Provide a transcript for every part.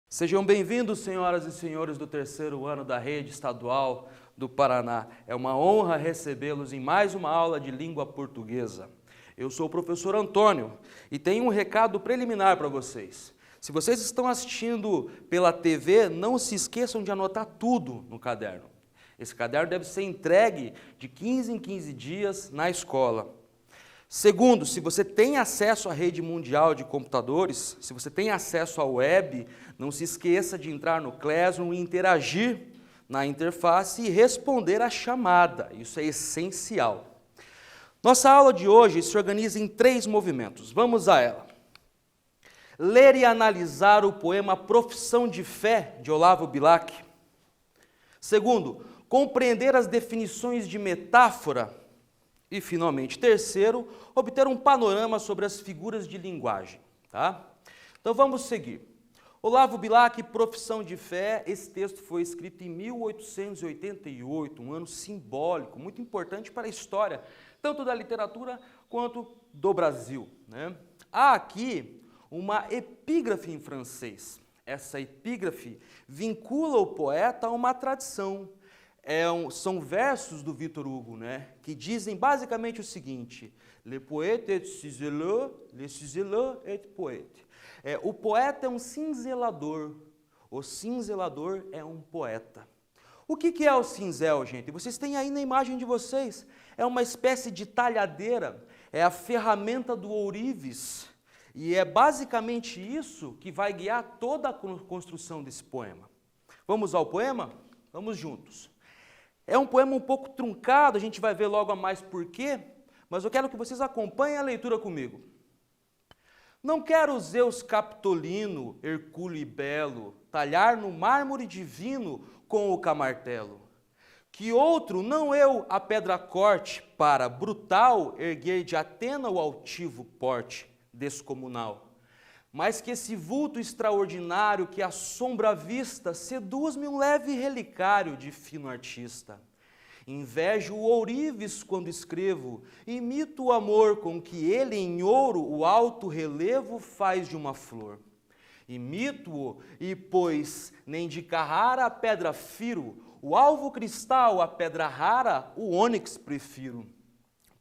Sejam bem-vindos, senhoras e senhores do terceiro ano da Rede Estadual do Paraná. É uma honra recebê-los em mais uma aula de língua portuguesa. Eu sou o professor Antônio e tenho um recado preliminar para vocês. Se vocês estão assistindo pela TV, não se esqueçam de anotar tudo no caderno. Esse caderno deve ser entregue de 15 em 15 dias na escola. Segundo, se você tem acesso à rede mundial de computadores, se você tem acesso à web, não se esqueça de entrar no Classroom e interagir na interface e responder a chamada. Isso é essencial. Nossa aula de hoje se organiza em 3 movimentos. Vamos a ela. Ler e analisar o poema Profissão de Fé, de Olavo Bilac. Segundo, compreender as definições de metáfora. E, finalmente, terceiro, obter um panorama sobre as figuras de linguagem. Tá? Então, vamos seguir. Olavo Bilac, Profissão de Fé, esse texto foi escrito em 1888, um ano simbólico, muito importante para a história, tanto da literatura quanto do Brasil, né? Há aqui uma epígrafe em francês. Essa epígrafe vincula o poeta a uma tradição. São versos do Victor Hugo, né, que dizem basicamente o seguinte: Le poète est ciseleux, le ciseleux est poète. O poeta é um cinzelador, o cinzelador é um poeta. O que é o cinzel, gente? Vocês têm aí na imagem de vocês, é uma espécie de talhadeira, é a ferramenta do ourives, e é basicamente isso que vai guiar toda a construção desse poema. Vamos ao poema? Vamos juntos. É um poema um pouco truncado, a gente vai ver logo a mais por quê, mas eu quero que vocês acompanhem a leitura comigo. Não quero Zeus Capitolino, Hercúleo e Belo, talhar no mármore divino com o camartelo. Que outro, não eu, a pedra corte, para, brutal, erguer de Atena o altivo porte descomunal. Mas que esse vulto extraordinário que assombra a vista, seduz-me um leve relicário de fino artista. Invejo o ourives quando escrevo, imito o amor com que ele em ouro o alto relevo faz de uma flor. Imito-o e, pois, nem de Carrara a pedra firo, o alvo cristal a pedra rara, o ônix prefiro.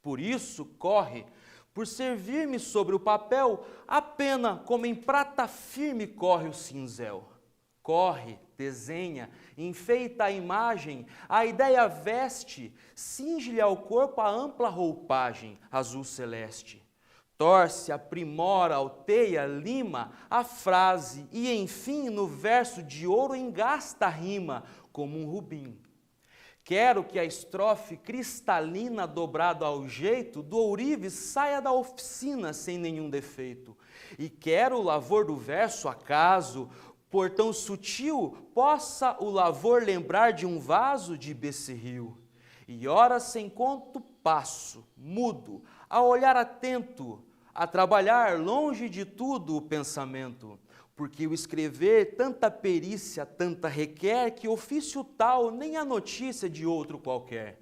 Por isso corre, por servir-me sobre o papel, a pena como em prata firme corre o cinzel. Corre, desenha, enfeita a imagem, a ideia veste, cinge-lhe ao corpo a ampla roupagem azul celeste. Torce, aprimora, alteia, lima a frase e, enfim, no verso de ouro engasta a rima como um rubim. Quero que a estrofe cristalina dobrada ao jeito do ourives saia da oficina sem nenhum defeito. E quero o lavor do verso acaso, por tão sutil, possa o lavor lembrar de um vaso de becerril. E ora sem conto passo, mudo, a olhar atento, a trabalhar longe de tudo o pensamento. Porque o escrever tanta perícia, tanta requer, que ofício tal nem a notícia de outro qualquer.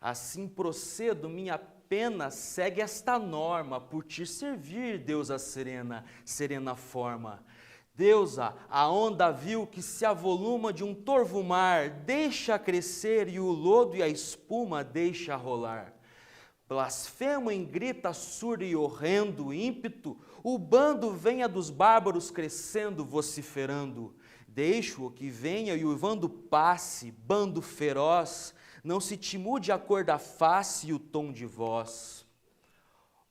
Assim procedo, minha pena segue esta norma, por te servir, deusa serena, serena forma. Deusa, a onda vil que se avoluma de um torvo mar, deixa crescer e o lodo e a espuma deixa rolar. Blasfemo em grita surdo e horrendo ímpeto, o bando venha dos bárbaros crescendo, vociferando. Deixo-o que venha e o bando passe, bando feroz, não se te mude a cor da face e o tom de voz.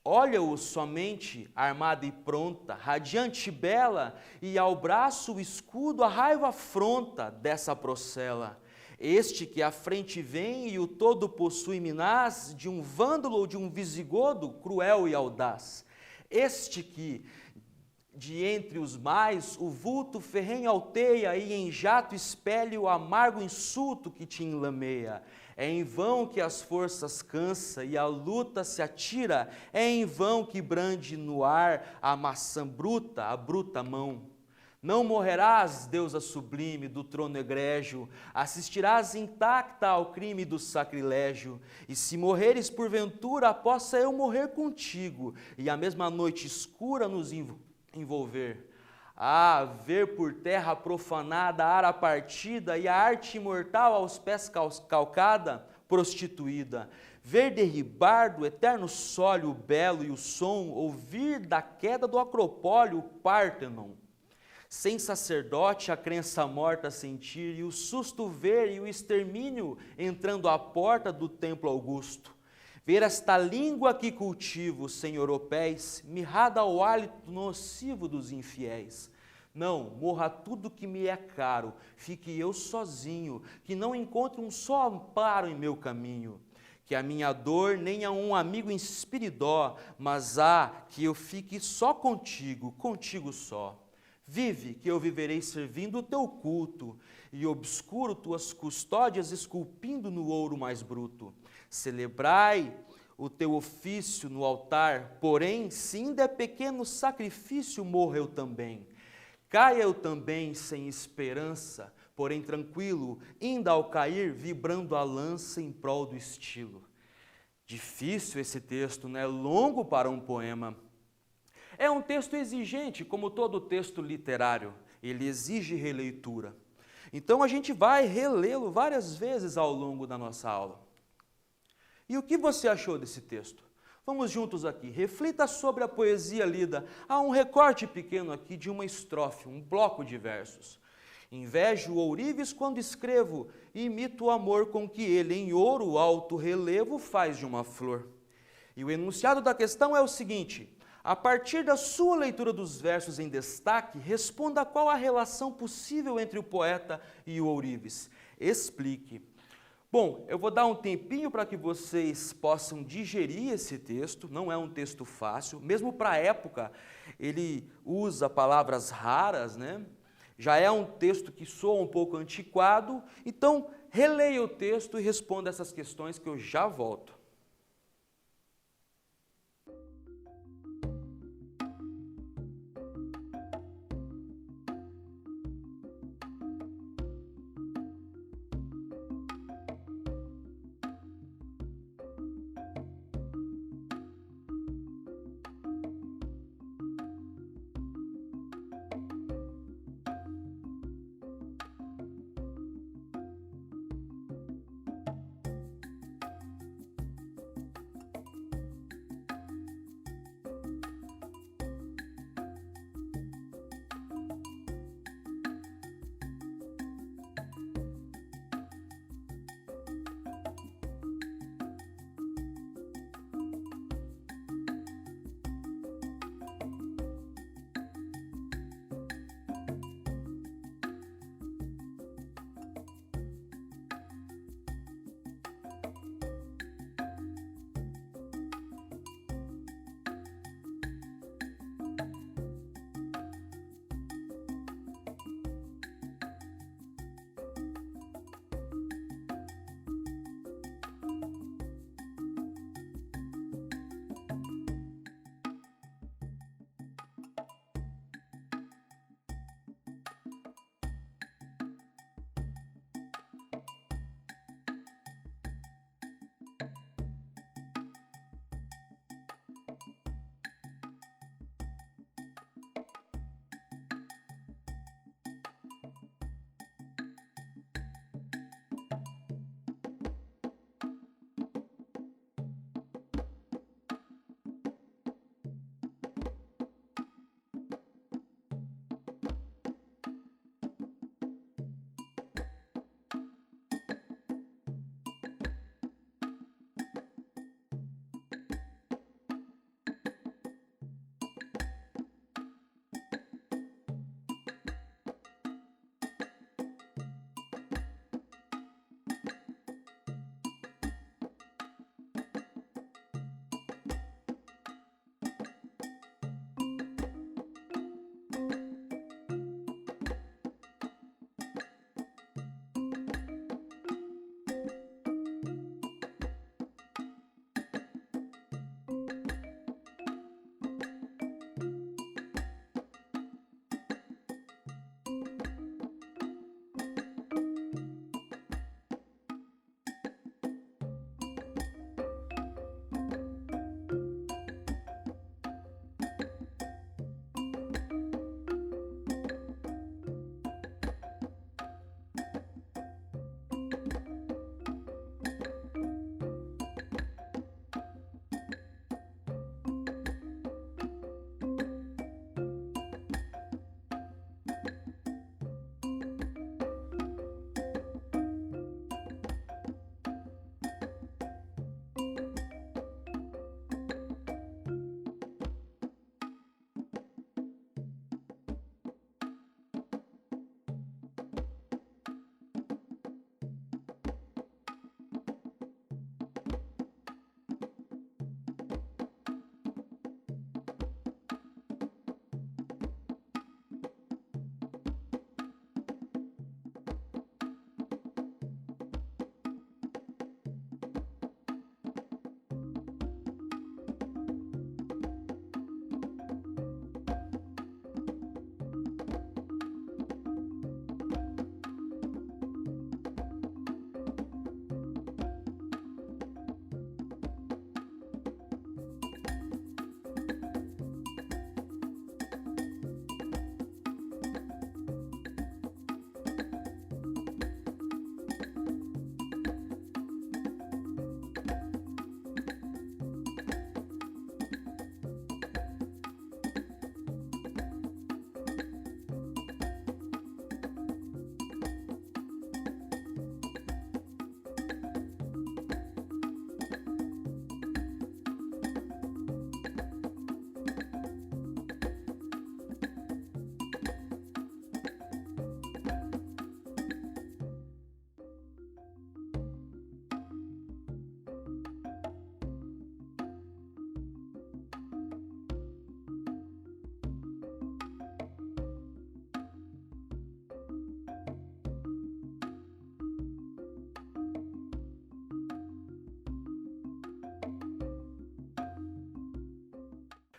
Olha-o somente, armada e pronta, radiante e bela, e ao braço o escudo a raiva afronta dessa procela. Este que à frente vem e o todo possui minaz, de um vândalo ou de um visigodo, cruel e audaz. Este que, de entre os mais, o vulto ferrenho alteia e em jato espelhe o amargo insulto que te enlameia. É em vão que as forças cansa e a luta se atira, é em vão que brande no ar a maçã bruta, a bruta mão. Não morrerás, deusa sublime do trono egrégio, assistirás intacta ao crime do sacrilégio, e se morreres porventura, possa eu morrer contigo, e a mesma noite escura nos envolver. Ah, ver por terra profanada a ara partida, e a arte imortal aos pés calcada, prostituída, ver derribar do eterno sólio o belo e o som, ouvir da queda do Acropólio o Pártenon, sem sacerdote a crença morta sentir, e o susto ver e o extermínio entrando à porta do templo augusto. Ver esta língua que cultivo, sem europeus, mirrada ao hálito nocivo dos infiéis. Não, morra tudo que me é caro, fique eu sozinho, que não encontre um só amparo em meu caminho. Que a minha dor nem a um amigo inspire dó, mas que eu fique só contigo, contigo só. Vive, que eu viverei servindo o teu culto, e obscuro tuas custódias esculpindo no ouro mais bruto. Celebrai o teu ofício no altar, porém, se ainda é pequeno sacrifício, morra eu também. Caia eu também sem esperança, porém tranquilo, ainda ao cair, vibrando a lança em prol do estilo. Difícil esse texto, né? Longo para um poema. É um texto exigente, como todo texto literário, ele exige releitura. Então a gente vai relê-lo várias vezes ao longo da nossa aula. E o que você achou desse texto? Vamos juntos aqui, reflita sobre a poesia lida. Há um recorte pequeno aqui de uma estrofe, um bloco de versos. Invejo o ourives quando escrevo, e imito o amor com que ele em ouro alto relevo faz de uma flor. E o enunciado da questão é o seguinte: a partir da sua leitura dos versos em destaque, responda qual a relação possível entre o poeta e o ourives. Explique. Bom, eu vou dar um tempinho para que vocês possam digerir esse texto, não é um texto fácil, mesmo para a época, ele usa palavras raras, né? Já é um texto que soa um pouco antiquado, então releia o texto e responda essas questões que eu já volto.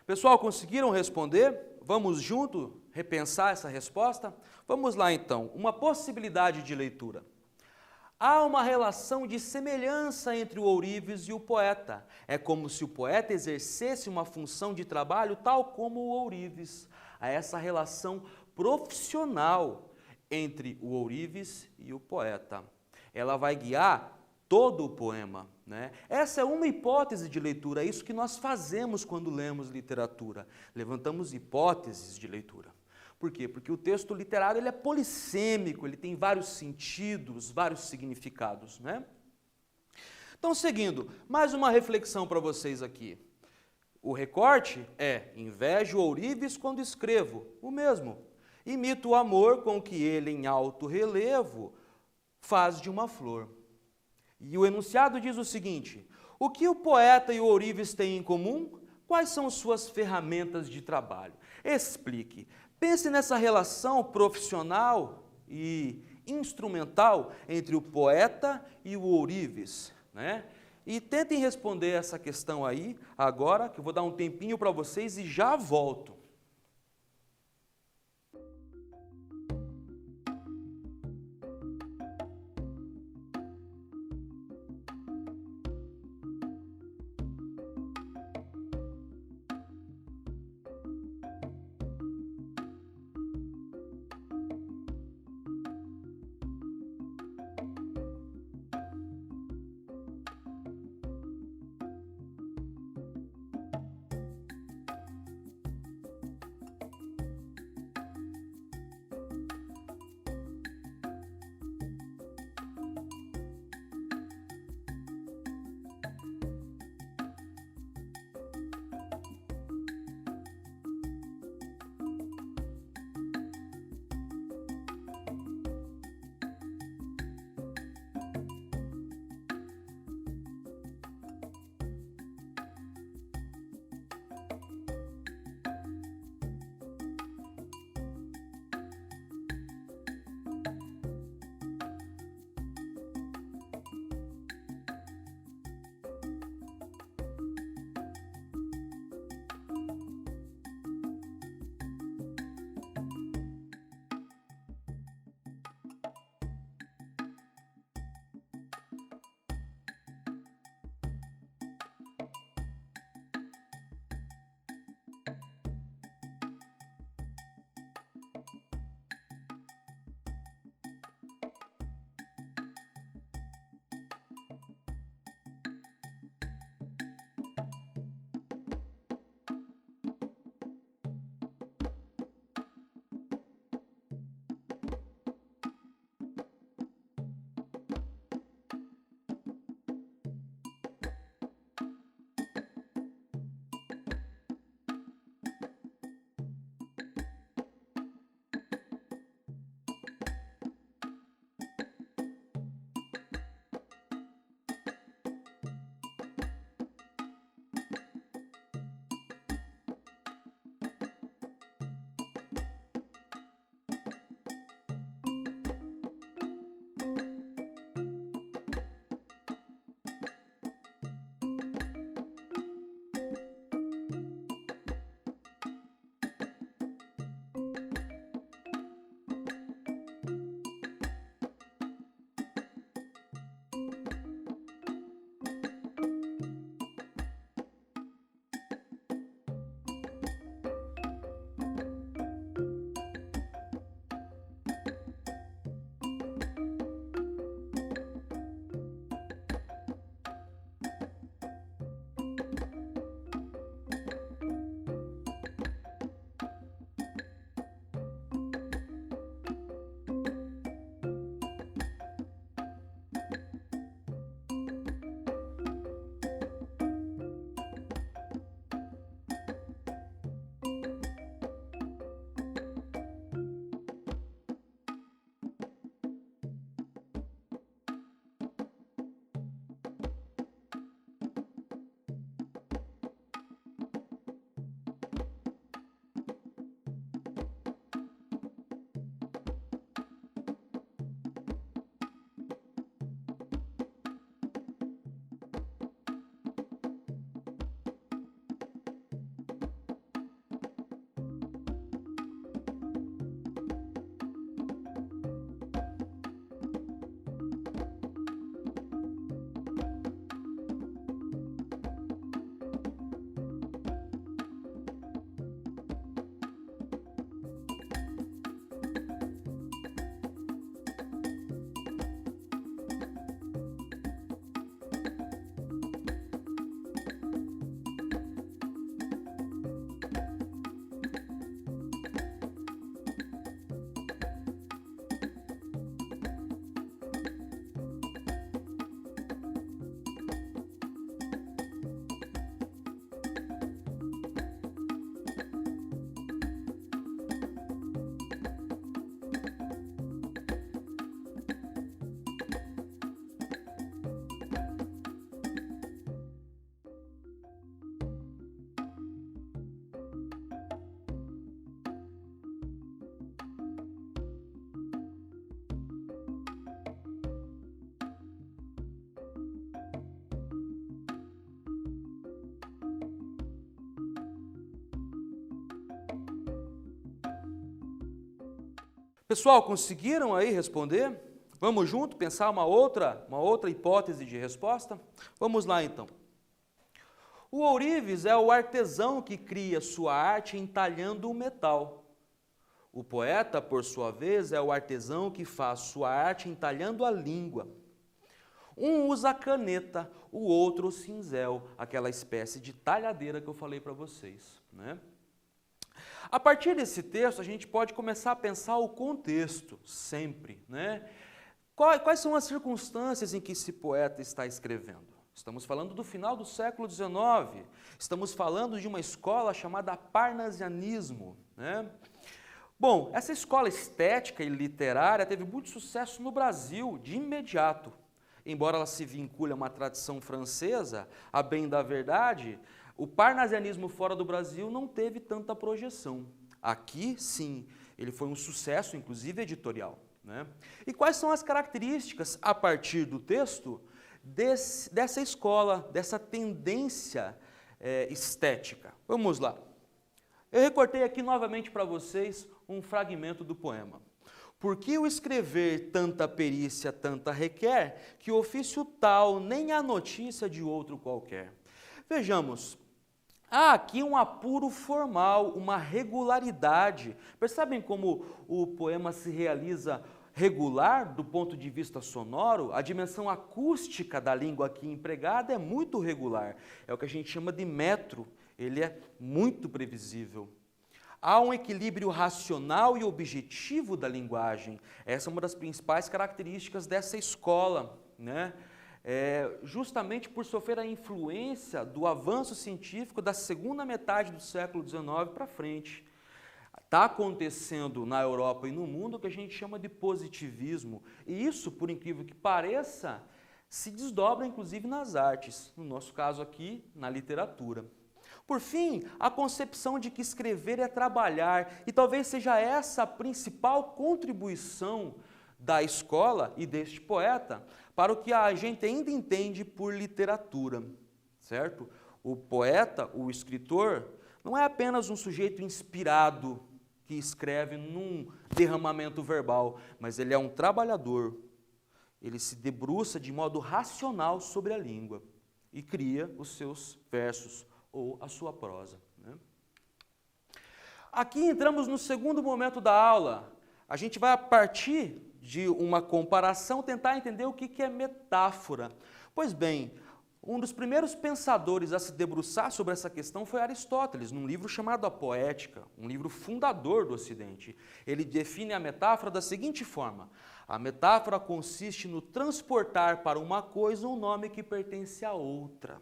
Pessoal, conseguiram responder? Vamos junto repensar essa resposta? Vamos lá então, uma possibilidade de leitura. Há uma relação de semelhança entre o ourives e o poeta. É como se o poeta exercesse uma função de trabalho tal como o ourives. Há essa relação profissional entre o ourives e o poeta. Ela vai guiar todo o poema, né? Essa é uma hipótese de leitura, é isso que nós fazemos quando lemos literatura. Levantamos hipóteses de leitura. Por quê? Porque o texto literário ele é polissêmico, ele tem vários sentidos, vários significados, né? Então, seguindo, mais uma reflexão para vocês aqui. O recorte é: invejo ourives quando escrevo, o mesmo. Imito o amor com que ele em alto relevo faz de uma flor. E o enunciado diz o seguinte: o que o poeta e o ourives têm em comum? Quais são suas ferramentas de trabalho? Explique. Pense nessa relação profissional e instrumental entre o poeta e o ourives, né? E tentem responder essa questão aí agora, que eu vou dar um tempinho para vocês e já volto. Pessoal, conseguiram aí responder? Vamos junto pensar uma outra hipótese de resposta? Vamos lá então. O ourives é o artesão que cria sua arte entalhando o metal. O poeta, por sua vez, é o artesão que faz sua arte entalhando a língua. Um usa a caneta, o outro o cinzel, aquela espécie de talhadeira que eu falei para vocês, né? A partir desse texto, a gente pode começar a pensar o contexto, sempre, né? Quais são as circunstâncias em que esse poeta está escrevendo? Estamos falando do final do século XIX, estamos falando de uma escola chamada Parnasianismo, né? Bom, essa escola estética e literária teve muito sucesso no Brasil, de imediato. Embora ela se vincule a uma tradição francesa, a bem da verdade, o parnasianismo fora do Brasil não teve tanta projeção. Aqui, sim, ele foi um sucesso, inclusive editorial, né? E quais são as características, a partir do texto, dessa escola, dessa tendência estética? Vamos lá. Eu recortei aqui novamente para vocês um fragmento do poema. Por que o escrever tanta perícia, tanta requer, que ofício tal nem a notícia de outro qualquer? Vejamos, há aqui um apuro formal, uma regularidade. Percebem como o poema se realiza regular do ponto de vista sonoro? A dimensão acústica da língua aqui empregada é muito regular. É o que a gente chama de metro. Ele é muito previsível. Há um equilíbrio racional e objetivo da linguagem. Essa é uma das principais características dessa escola, né? Justamente por sofrer a influência do avanço científico da segunda metade do século XIX para frente. Está acontecendo na Europa e no mundo o que a gente chama de positivismo. E isso, por incrível que pareça, se desdobra inclusive nas artes, no nosso caso aqui, na literatura. Por fim, a concepção de que escrever é trabalhar, e talvez seja essa a principal contribuição da escola e deste poeta para o que a gente ainda entende por literatura, certo? O poeta, o escritor, não é apenas um sujeito inspirado que escreve num derramamento verbal, mas ele é um trabalhador. Ele se debruça de modo racional sobre a língua e cria os seus versos ou a sua prosa, né? Aqui entramos no segundo momento da aula. A gente vai, a partir de uma comparação, tentar entender o que é metáfora. Pois bem, um dos primeiros pensadores a se debruçar sobre essa questão foi Aristóteles, num livro chamado A Poética, um livro fundador do Ocidente. Ele define a metáfora da seguinte forma: a metáfora consiste no transportar para uma coisa um nome que pertence a outra.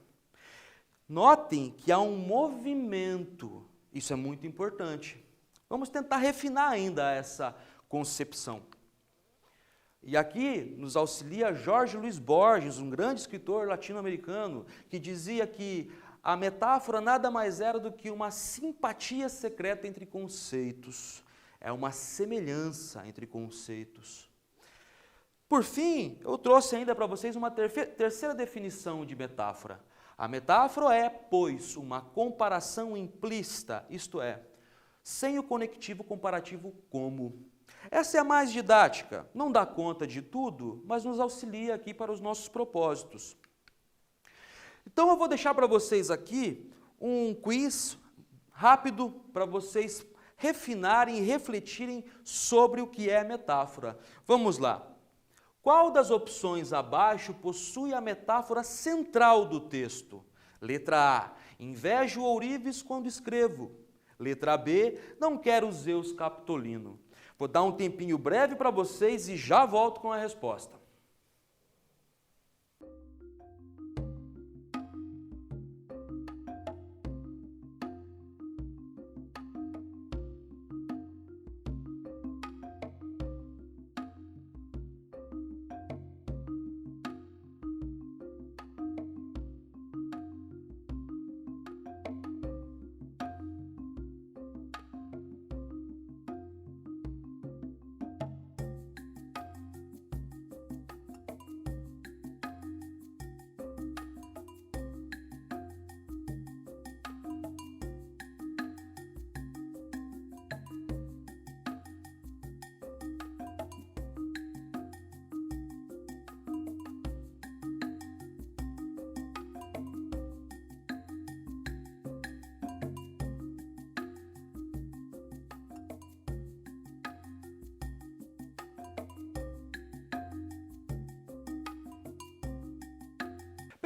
Notem que há um movimento, isso é muito importante. Vamos tentar refinar ainda essa concepção. E aqui nos auxilia Jorge Luiz Borges, um grande escritor latino-americano, que dizia que a metáfora nada mais era do que uma simpatia secreta entre conceitos. É uma semelhança entre conceitos. Por fim, eu trouxe ainda para vocês uma terceira definição de metáfora. A metáfora é, pois, uma comparação implícita, isto é, sem o conectivo comparativo como. Essa é a mais didática, não dá conta de tudo, mas nos auxilia aqui para os nossos propósitos. Então eu vou deixar para vocês aqui um quiz rápido para vocês refinarem e refletirem sobre o que é metáfora. Vamos lá. Qual das opções abaixo possui a metáfora central do texto? Letra A, invejo ourives quando escrevo. Letra B, não quero Zeus capitolino. Vou dar um tempinho breve para vocês e já volto com a resposta.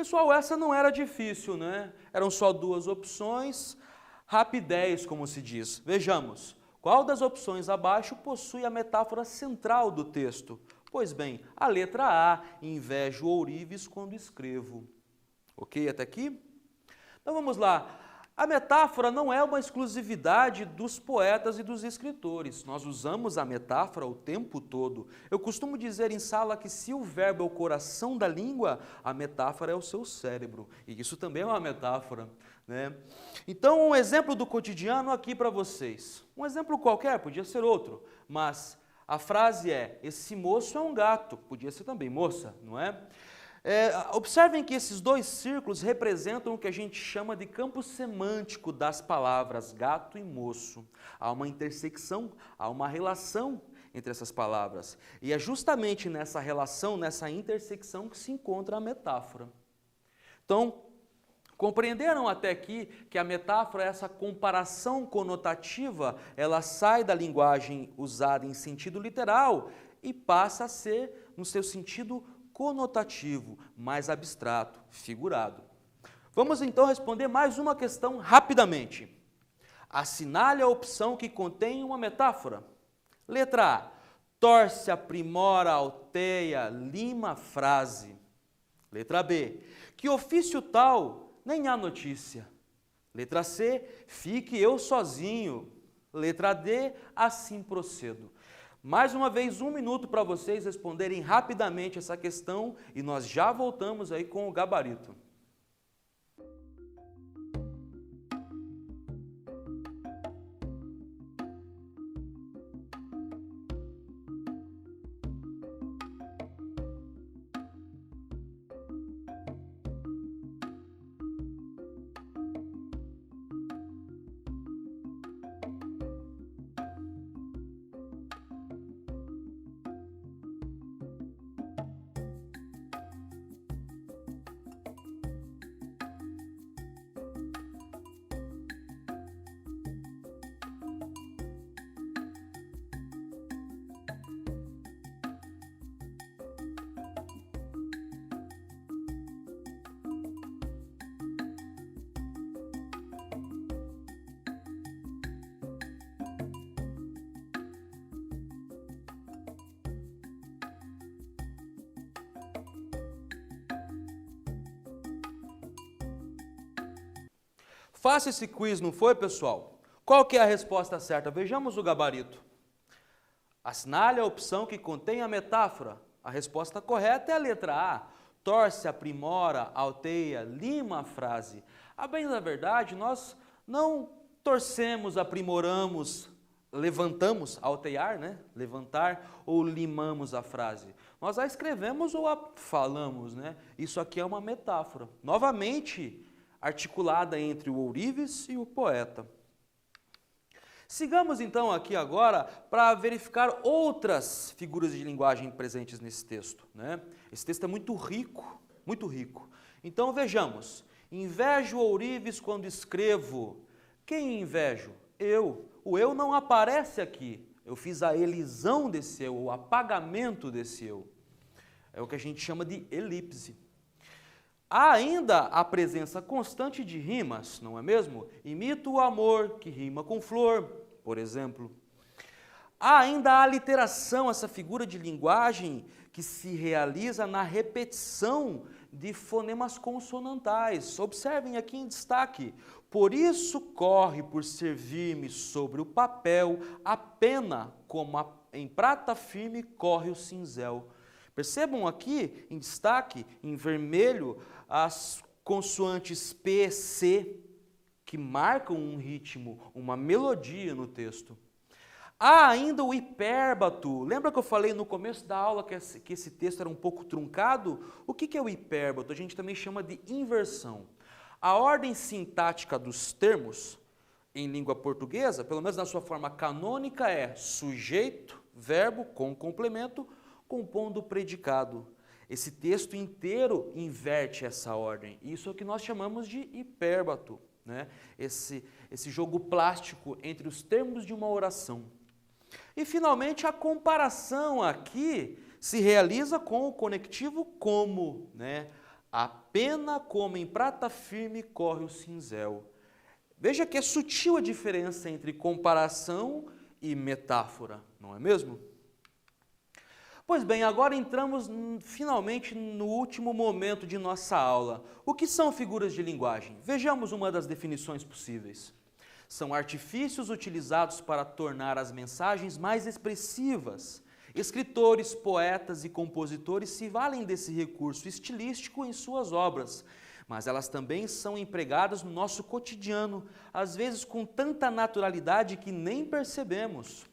Pessoal, essa não era difícil, né? Eram só duas opções, rapidez, como se diz. Vejamos, qual das opções abaixo possui a metáfora central do texto? Pois bem, a letra A, invejo ourives quando escrevo. Ok até aqui? Então vamos lá. A metáfora não é uma exclusividade dos poetas e dos escritores. Nós usamos a metáfora o tempo todo. Eu costumo dizer em sala que se o verbo é o coração da língua, a metáfora é o seu cérebro. E isso também é uma metáfora, né? Então, um exemplo do cotidiano aqui para vocês. Um exemplo qualquer, podia ser outro, mas a frase é: esse moço é um gato. Podia ser também moça, não é? Observem que esses dois círculos representam o que a gente chama de campo semântico das palavras gato e moço. Há uma intersecção, há uma relação entre essas palavras. E é justamente nessa relação, nessa intersecção que se encontra a metáfora. Então, compreenderam até aqui que a metáfora, essa comparação conotativa, ela sai da linguagem usada em sentido literal e passa a ser no seu sentido conotativo, mais abstrato, figurado. Vamos então responder mais uma questão rapidamente. Assinale a opção que contém uma metáfora. Letra A. Torce, aprimora, alteia, lima a frase. Letra B. Que ofício tal, nem há notícia. Letra C. Fique eu sozinho. Letra D. Assim procedo. Mais uma vez, 1 minuto para vocês responderem rapidamente essa questão e nós já voltamos aí com o gabarito. Faça esse quiz, não foi, pessoal? Qual que é a resposta certa? Vejamos o gabarito. Assinale a opção que contém a metáfora. A resposta correta é a letra A. Torce, aprimora, alteia, lima a frase. A bem da verdade, nós não torcemos, aprimoramos, levantamos, altear, né? Levantar ou limamos a frase. Nós a escrevemos ou a falamos, né? Isso aqui é uma metáfora. Novamente, articulada entre o ourives e o poeta. Sigamos então aqui agora para verificar outras figuras de linguagem presentes nesse texto, né? Esse texto é muito rico, muito rico. Então vejamos, invejo ourives quando escrevo. Quem invejo? Eu. O eu não aparece aqui. Eu fiz a elisão desse eu, o apagamento desse eu. É o que a gente chama de elipse. Há ainda a presença constante de rimas, não é mesmo? Imito o amor, que rima com flor, por exemplo. Há ainda a aliteração, essa figura de linguagem que se realiza na repetição de fonemas consonantais. Observem aqui em destaque. Por isso corre por servir-me sobre o papel a pena, como em prata firme corre o cinzel. Percebam aqui, em destaque, em vermelho, as consoantes P, C, que marcam um ritmo, uma melodia no texto. Há ainda o hipérbato. Lembra que eu falei no começo da aula que esse texto era um pouco truncado? O que é o hipérbato? A gente também chama de inversão. A ordem sintática dos termos em língua portuguesa, pelo menos na sua forma canônica, é sujeito, verbo com complemento, compondo o predicado. Esse texto inteiro inverte essa ordem. Isso é o que nós chamamos de hipérbato, né? Esse jogo plástico entre os termos de uma oração. E, finalmente, a comparação aqui se realiza com o conectivo como, né? A pena como em prata firme corre o cinzel. Veja que é sutil a diferença entre comparação e metáfora, não é mesmo? Pois bem, agora entramos finalmente no último momento de nossa aula. O que são figuras de linguagem? Vejamos uma das definições possíveis. São artifícios utilizados para tornar as mensagens mais expressivas. Escritores, poetas e compositores se valem desse recurso estilístico em suas obras, mas elas também são empregadas no nosso cotidiano, às vezes com tanta naturalidade que nem percebemos.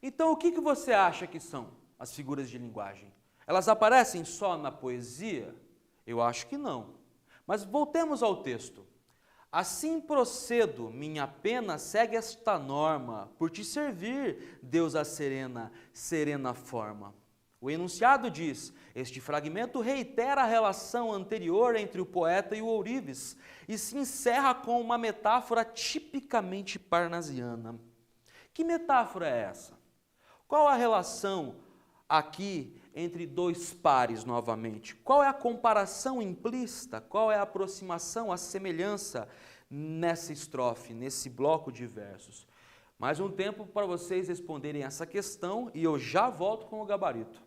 Então, o que você acha que são as figuras de linguagem? Elas aparecem só na poesia? Eu acho que não. Mas voltemos ao texto. Assim procedo, minha pena segue esta norma, por te servir, deusa serena, serena forma. O enunciado diz, este fragmento reitera a relação anterior entre o poeta e o ourives, e se encerra com uma metáfora tipicamente parnasiana. Que metáfora é essa? Qual a relação aqui entre dois pares novamente? Qual é a comparação implícita? Qual é a aproximação, a semelhança nessa estrofe, nesse bloco de versos? Mais um tempo para vocês responderem essa questão e eu já volto com o gabarito.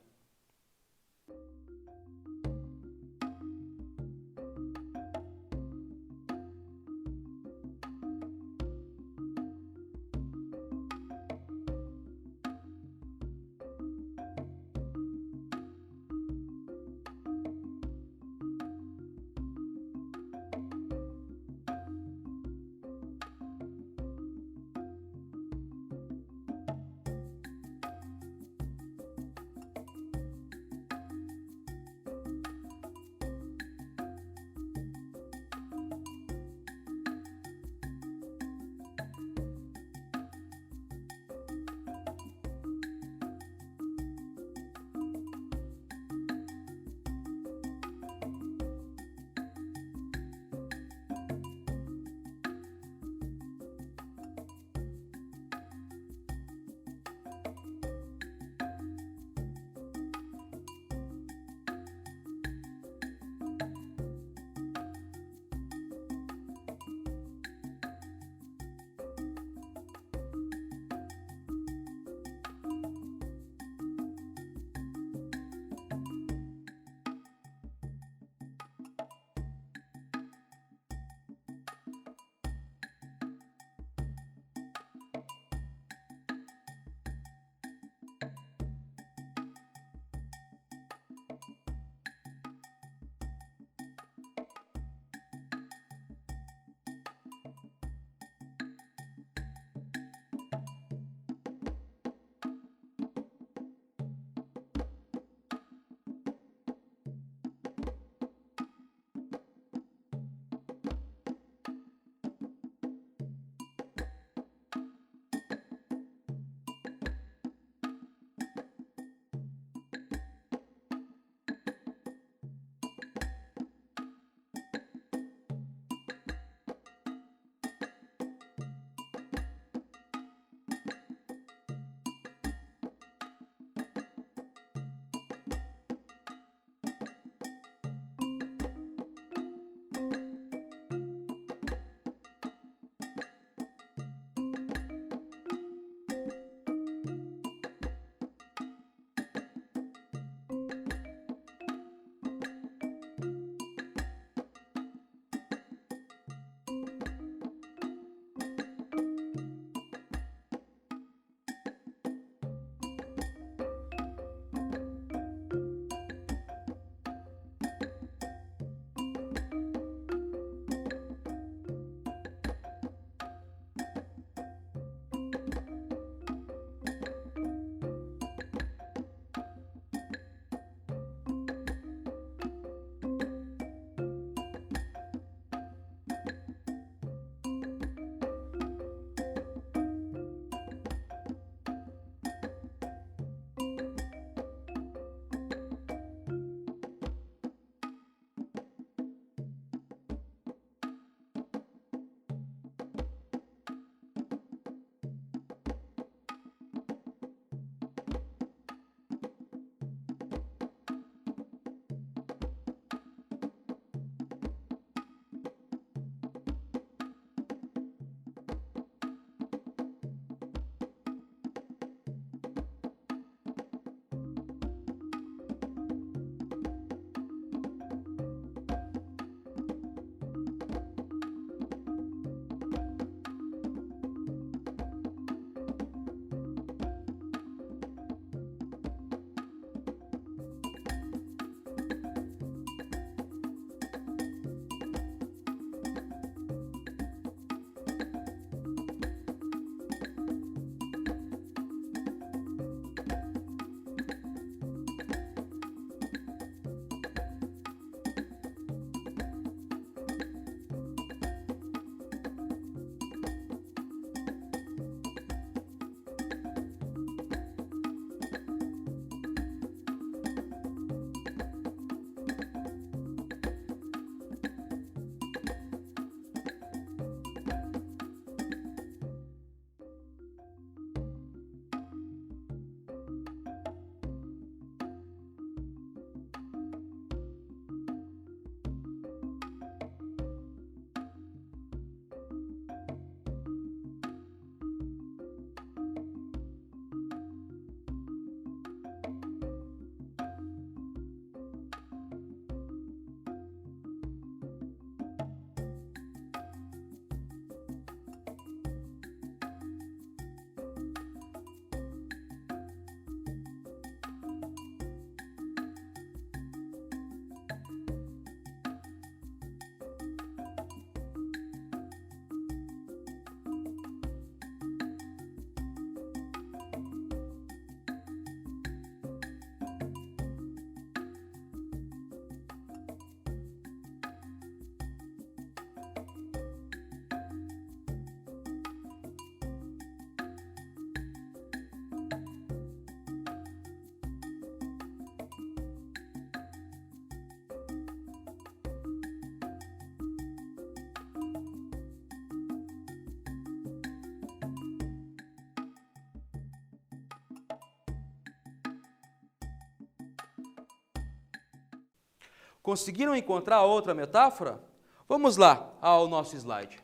Conseguiram encontrar outra metáfora? Vamos lá ao nosso slide.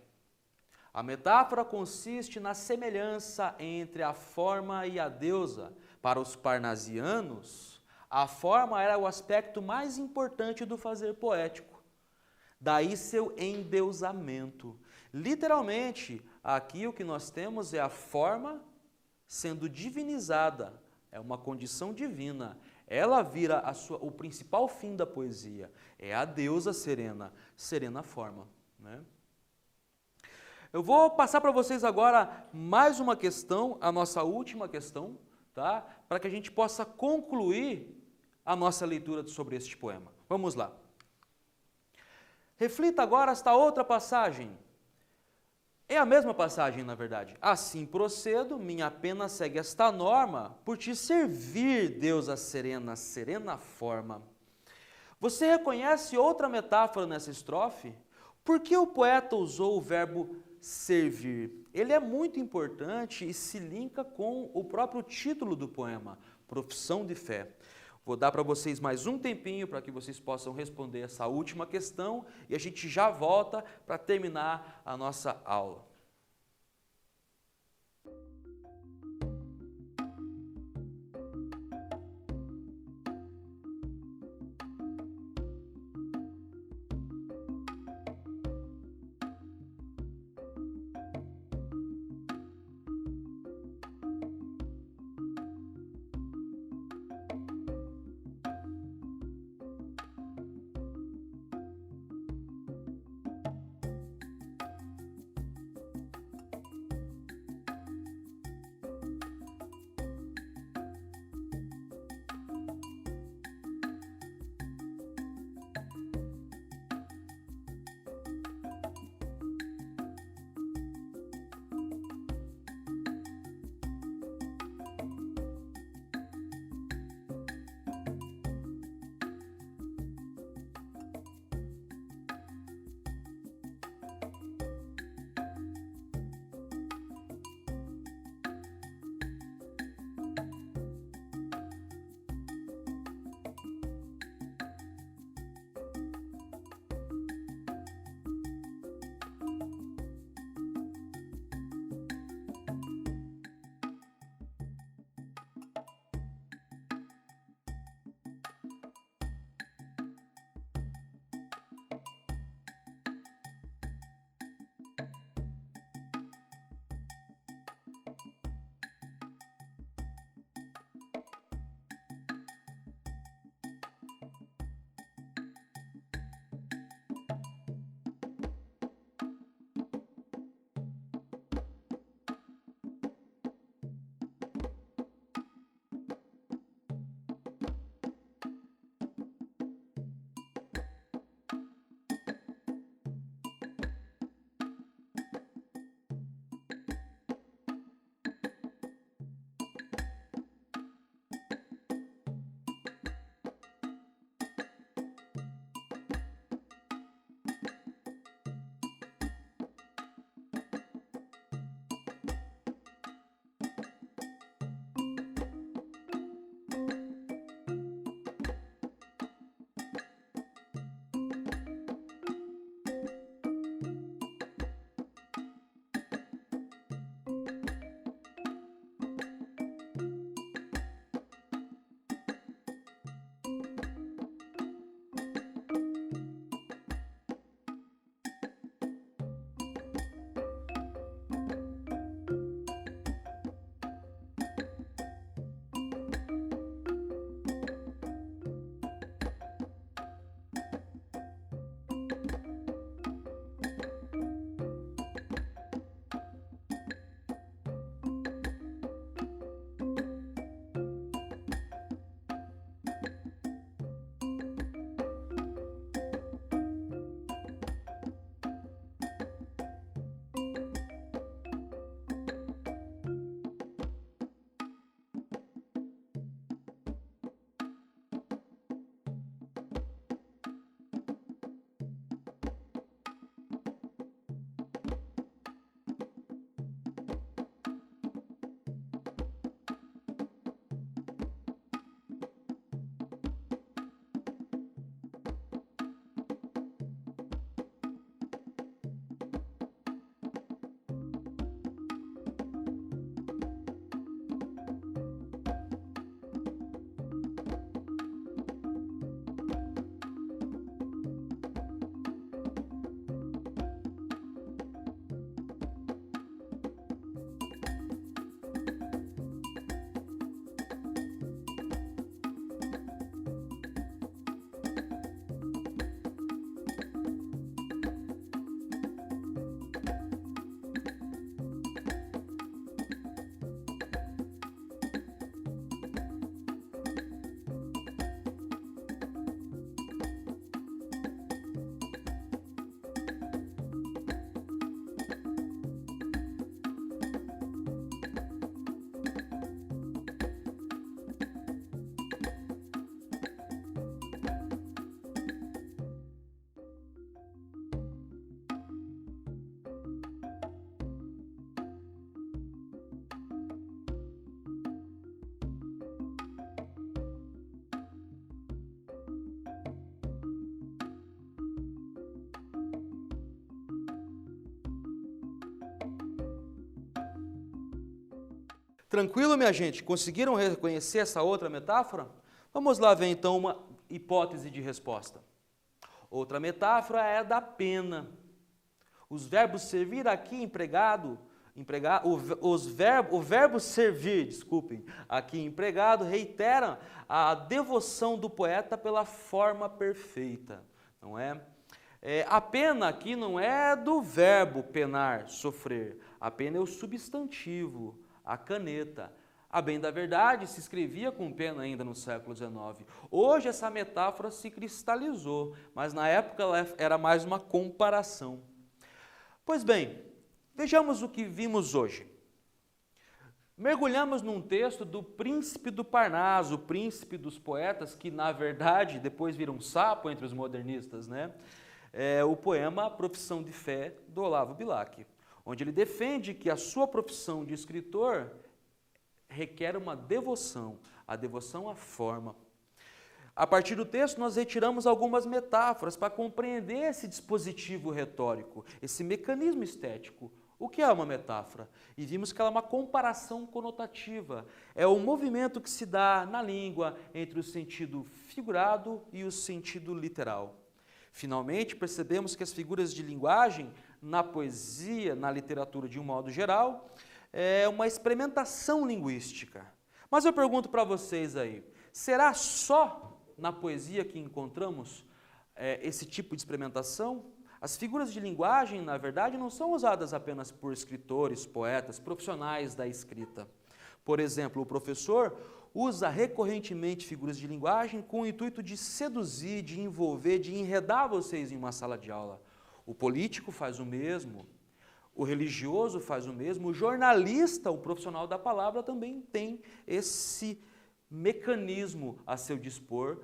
A metáfora consiste na semelhança entre a forma e a deusa. Para os parnasianos, a forma era o aspecto mais importante do fazer poético. Daí seu endeusamento. Literalmente, aqui o que nós temos é a forma sendo divinizada. É uma condição divina. Ela vira o principal fim da poesia. É a deusa serena, serena forma, né? Eu vou passar para vocês agora mais uma questão, a nossa última questão, tá? Para que a gente possa concluir a nossa leitura sobre este poema. Vamos lá. Reflita agora esta outra passagem. É a mesma passagem, na verdade. Assim procedo, minha pena segue esta norma, por te servir, deusa serena, serena forma. Você reconhece outra metáfora nessa estrofe? Por que o poeta usou o verbo servir? Ele é muito importante e se linka com o próprio título do poema, Profissão de Fé. Vou dar para vocês mais um tempinho para que vocês possam responder essa última questão e a gente já volta para terminar a nossa aula. Tranquilo, minha gente? Conseguiram reconhecer essa outra metáfora? Vamos lá ver então uma hipótese de resposta. Outra metáfora é a da pena. Os verbos servir aqui empregado, o verbo servir, desculpem, aqui empregado, reitera a devoção do poeta pela forma perfeita, não é? A pena aqui não é do verbo penar, sofrer. A pena é o substantivo, a caneta. A bem da verdade, se escrevia com pena ainda no século XIX. Hoje essa metáfora se cristalizou, mas na época ela era mais uma comparação. Pois bem, vejamos o que vimos hoje. Mergulhamos num texto do Príncipe do Parnaso, o príncipe dos poetas, que na verdade depois vira um sapo entre os modernistas, né? O poema Profissão de Fé, do Olavo Bilac, onde ele defende que a sua profissão de escritor requer uma devoção, a devoção à forma. A partir do texto, nós retiramos algumas metáforas para compreender esse dispositivo retórico, esse mecanismo estético. O que é uma metáfora? E vimos que ela é uma comparação conotativa. É o movimento que se dá na língua entre o sentido figurado e o sentido literal. Finalmente, percebemos que as figuras de linguagem, na poesia, na literatura de um modo geral, é uma experimentação linguística. Mas eu pergunto para vocês aí, será só na poesia que encontramos esse tipo de experimentação? As figuras de linguagem, na verdade, não são usadas apenas por escritores, poetas, profissionais da escrita. Por exemplo, o professor usa recorrentemente figuras de linguagem com o intuito de seduzir, de envolver, de enredar vocês em uma sala de aula. O político faz o mesmo, o religioso faz o mesmo, o jornalista, o profissional da palavra, também tem esse mecanismo a seu dispor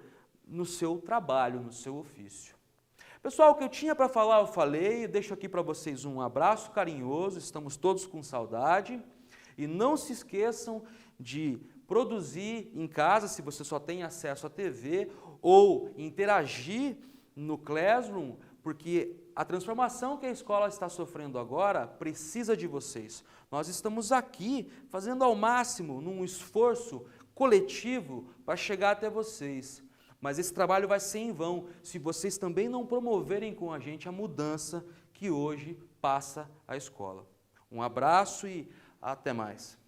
no seu trabalho, no seu ofício. Pessoal, o que eu tinha para falar eu falei, deixo aqui para vocês um abraço carinhoso, estamos todos com saudade, e não se esqueçam de produzir em casa, se você só tem acesso à TV, ou interagir no Classroom, porque a transformação que a escola está sofrendo agora precisa de vocês. Nós estamos aqui fazendo ao máximo, num esforço coletivo, para chegar até vocês. Mas esse trabalho vai ser em vão se vocês também não promoverem com a gente a mudança que hoje passa a escola. Um abraço e até mais.